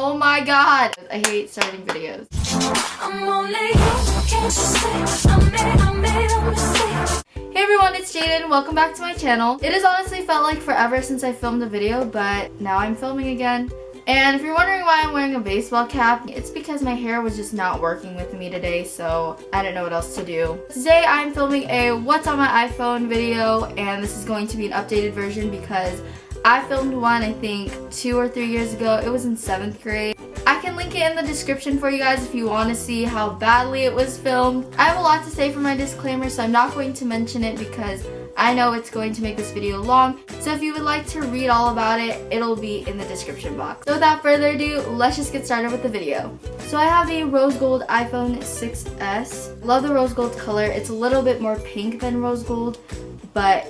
Oh my god! I hate starting videos. Hey everyone, it's Jaden. Welcome back to my channel. It has honestly felt like forever since I filmed a video, but now I'm filming again. And if you're wondering why I'm wearing a baseball cap, it's because my hair was just not working with me today, so I didn't know what else to do. Today I'm filming a what's on my iPhone video, and this is going to be an updated version because I filmed one I think 2 or 3 years ago. It was in 7th grade. I can link it in the description for you guys if you want to see how badly it was filmed. I have a lot to say for my disclaimer, so I'm not going to mention it because I know it's going to make this video long. So if you would like to read all about it, it'll be in the description box. So without further ado, let's just get started with the video. So I have the rose gold iPhone 6s. Love the rose gold color. It's a little bit more pink than rose gold, but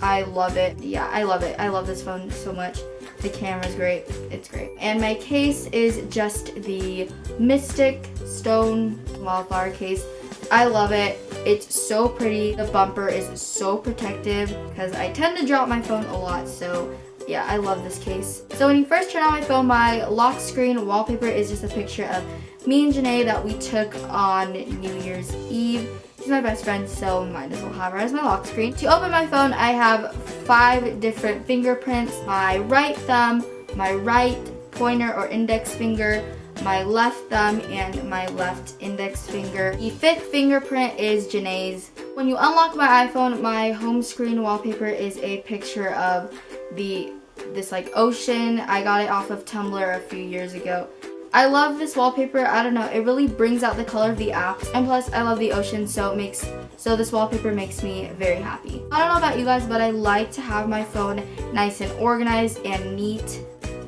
I love it. Yeah, I love it. I love this phone so much. The camera's great. It's great. And my case is just the Mystic Stone Wildflower case. I love it. It's so pretty. The bumper is so protective because I tend to drop my phone a lot, so yeah, I love this case. So when you first turn on my phone, my lock screen wallpaper is just a picture of me and Janae that we took on New Year's Eve. She's my best friend, so might as well have her as my lock screen. To open my phone, I have 5 different fingerprints. My right thumb, my right pointer or index finger, my left thumb, and my left index finger. The 5th fingerprint is Janae's. When you unlock my iPhone, my home screen wallpaper is a picture of this like ocean. I got it off of Tumblr a few years ago. I love this wallpaper. I don't know, it really brings out the color of the apps, and plus I love the ocean, so this wallpaper makes me very happy. I don't know about you guys, but I like to have my phone nice and organized and neat.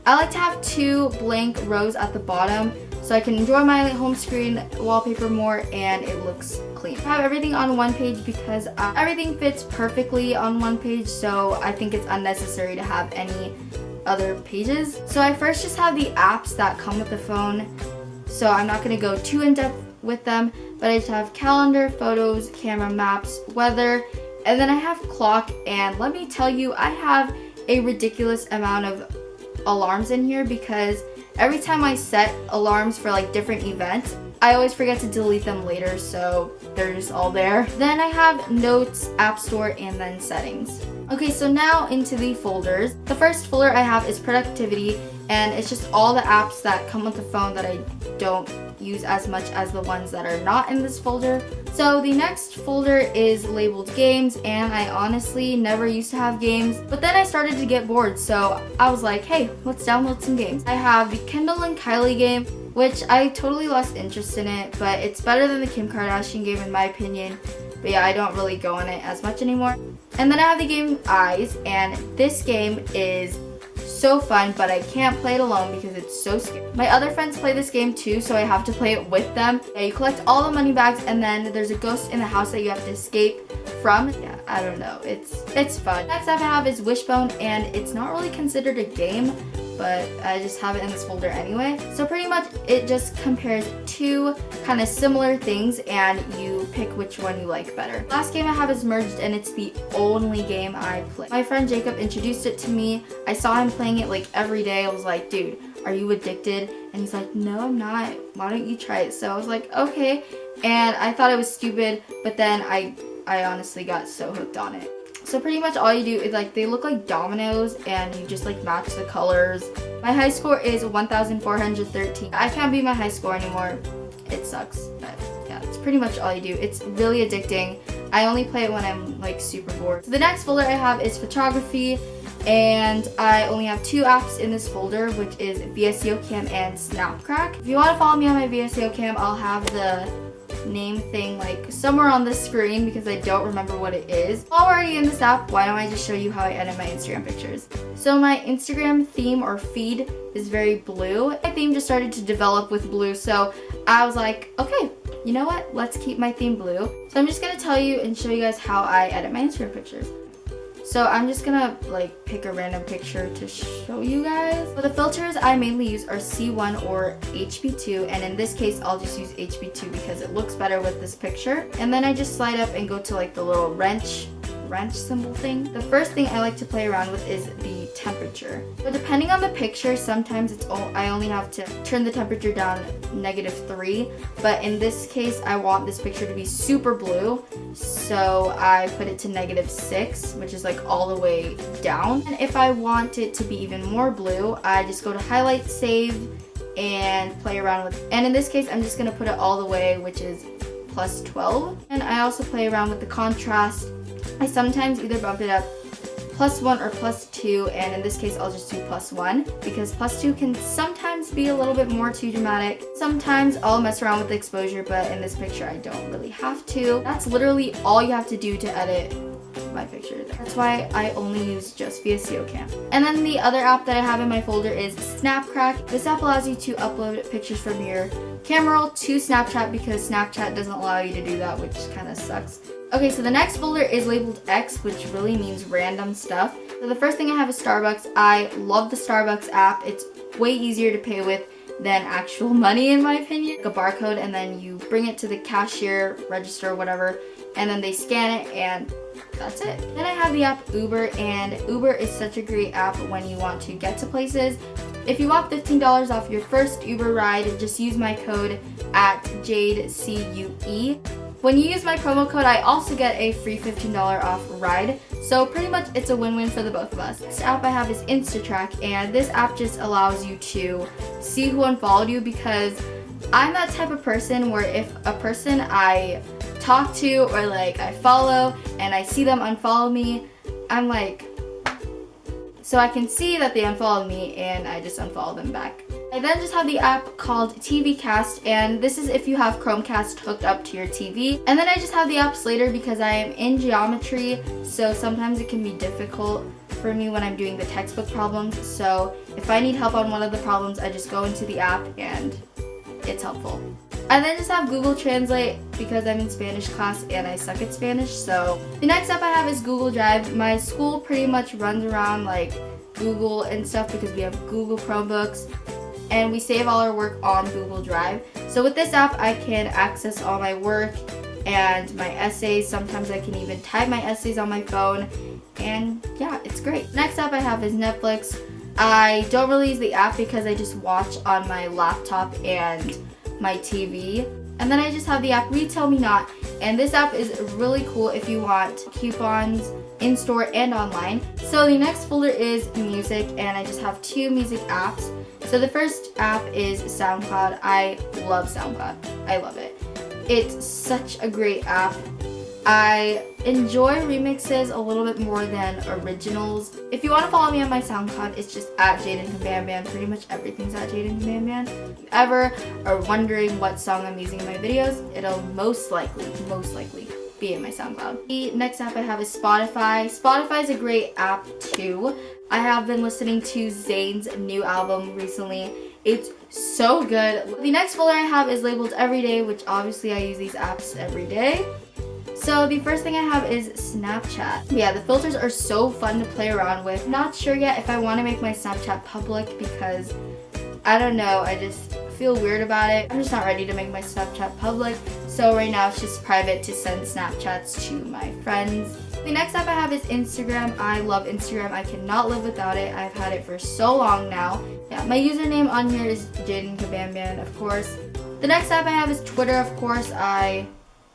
I like to have 2 blank rows at the bottom so I can enjoy my home screen wallpaper more and it looks clean. I have everything on one page because everything fits perfectly on one page, so I think it's unnecessary to have any other pages. So I first just have the apps that come with the phone, so I'm not going to go too in depth with them, but I just have calendar, photos, camera, maps, weather, and then I have clock. And let me tell you, I have a ridiculous amount of alarms in here because every time I set alarms for like different events, I always forget to delete them later, so they're just all there. Then I have notes, app store, and then settings. Okay, so now into the folders. The first folder I have is productivity, and it's just all the apps that come with the phone that I don't use as much as the ones that are not in this folder. So the next folder is labeled games, and I honestly never used to have games, but then I started to get bored, so I was like, hey, let's download some games. I have the Kendall and Kylie game, which I totally lost interest in it, but it's better than the Kim Kardashian game in my opinion. But yeah, I don't really go on it as much anymore. And then I have the game Eyes, and this game is so fun, but I can't play it alone because it's so scary. My other friends play this game too, so I have to play it with them. Yeah, you collect all the money bags, and then there's a ghost in the house that you have to escape from. Yeah, I don't know. It's fun. Next up I have is Wishbone, and it's not really considered a game, but I just have it in this folder anyway. So pretty much it just compares 2 kind of similar things and you pick which one you like better. Last game I have is Merged, and it's the only game I play. My friend Jacob introduced it to me. I saw him playing it like every day. I was like, dude, are you addicted? And he's like, no, I'm not. Why don't you try it? So I was like, okay. And I thought it was stupid, but then I honestly got so hooked on it. So pretty much all you do is like, they look like dominoes and you just like match the colors. My high score is 1,413. I can't beat my high score anymore. It sucks, but yeah, it's pretty much all you do. It's really addicting. I only play it when I'm like super bored. So the next folder I have is photography, and I only have 2 apps in this folder, which is VSCO Cam and Snapcrack. If you want to follow me on my VSCO Cam, I'll have the name thing like somewhere on the screen because I don't remember what it is. While we're already in this app, why don't I just show you how I edit my Instagram pictures. So my Instagram theme or feed is very blue. My theme just started to develop with blue, so I was like, okay, you know what? Let's keep my theme blue. So I'm just gonna tell you and show you guys how I edit my Instagram pictures. So I'm just gonna like pick a random picture to show you guys. So the filters I mainly use are C1 or HB2, and in this case I'll just use HB2 because it looks better with this picture. And then I just slide up and go to like the little wrench wrench symbol thing. The first thing I like to play around with is the temperature. But depending on the picture, sometimes I only have to turn the temperature down -3. But in this case, I want this picture to be super blue, so I put it to -6, which is like all the way down. And if I want it to be even more blue, I just go to highlight, save, and play around with. And in this case, I'm just gonna put it all the way, which is +12. And I also play around with the contrast. I sometimes either bump it up +1 or +2, and in this case I'll just do +1 because +2 can sometimes be a little bit more too dramatic. Sometimes I'll mess around with the exposure, but in this picture I don't really have to. That's literally all you have to do to edit my picture. That's why I only use just VSCO Cam. And then the other app that I have in my folder is Snapcrack. This app allows you to upload pictures from your camera roll to Snapchat because Snapchat doesn't allow you to do that, which kind of sucks. Okay, so the next folder is labeled X, which really means random stuff. So the first thing I have is Starbucks. I love the Starbucks app. It's way easier to pay with than actual money, in my opinion. Like a barcode, and then you bring it to the cashier, register, whatever, and then they scan it, and that's it. Then I have the app Uber, and Uber is such a great app when you want to get to places. If you want $15 off your first Uber ride, just use my code @JadeCUE. When you use my promo code, I also get a free $15 off ride. So pretty much it's a win-win for the both of us. Next app I have is Instatrack, and this app just allows you to see who unfollowed you because I'm that type of person where if a person I talk to or like I follow and I see them unfollow me, I'm like, so I can see that they unfollowed me and I just unfollow them back. I then just have the app called TVcast, and this is if you have Chromecast hooked up to your TV. And then I just have the app Slater because I am in geometry, so sometimes it can be difficult for me when I'm doing the textbook problems. So if I need help on one of the problems, I just go into the app and it's helpful. I then just have Google Translate because I'm in Spanish class and I suck at Spanish. So the next app I have is Google Drive. My school pretty much runs around like Google and stuff because we have Google Chromebooks and we save all our work on Google Drive. So with this app, I can access all my work and my essays. Sometimes I can even type my essays on my phone, and yeah, it's great. Next app I have is Netflix. I don't really use the app because I just watch on my laptop and my TV. And then I just have the app Retail Me Not, and this app is really cool if you want coupons in-store and online. So the next folder is music, and I just have 2 music apps. So the first app is SoundCloud. I love SoundCloud. I love it. It's such a great app. I enjoy remixes a little bit more than originals. If you want to follow me on my SoundCloud, it's just @JadenKabamBam. Pretty much everything's @JadenKabamBam. If you ever are wondering what song I'm using in my videos, it'll most likely be in my SoundCloud. The next app I have is Spotify. Spotify is a great app too. I have been listening to Zayn's new album recently. It's so good. The next folder I have is labeled Everyday, which obviously I use these apps every day. So the first thing I have is Snapchat. Yeah, the filters are so fun to play around with. Not sure yet if I want to make my Snapchat public because I don't know, I just feel weird about it. I'm just not ready to make my Snapchat public. So right now it's just private to send Snapchats to my friends. The next app I have is Instagram. I love Instagram. I cannot live without it. I've had it for so long now. Yeah, my username on here is JadenKabamBam, of course. The next app I have is Twitter, of course. I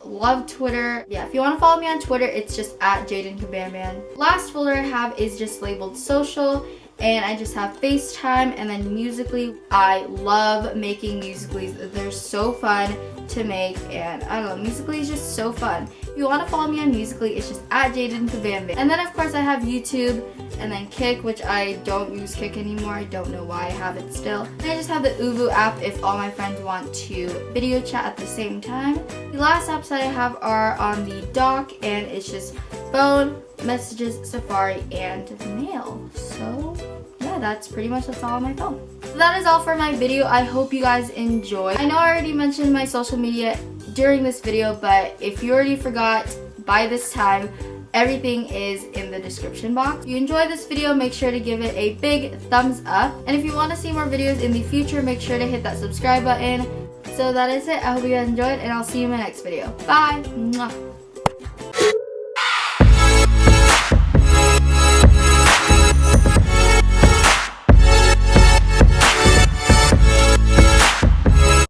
love Twitter. Yeah, if you want to follow me on Twitter, it's just @JadenKabamBam. Last folder I have is just labeled social, and I just have FaceTime and then Musical.ly. I love making Musical.lys. They're so fun to make, and I don't know, Musical.ly is just so fun. If you want to follow me on Musical.ly, it's just @JadenKabamBam. And then of course I have YouTube, and then Kik, which I don't use Kik anymore. I don't know why I have it still. And I just have the ooVoo app if all my friends want to video chat at the same time. The last apps that I have are on the dock, and it's just phone, messages, Safari, and mail. So yeah, that's all on my phone. So that is all for my video. I hope you guys enjoyed. I know I already mentioned my social media during this video, but if you already forgot by this time, everything is in the description box. If you enjoyed this video, make sure to give it a big thumbs up. And if you want to see more videos in the future, make sure to hit that subscribe button. So that is it. I hope you guys enjoyed, and I'll see you in my next video. Bye! Mwah.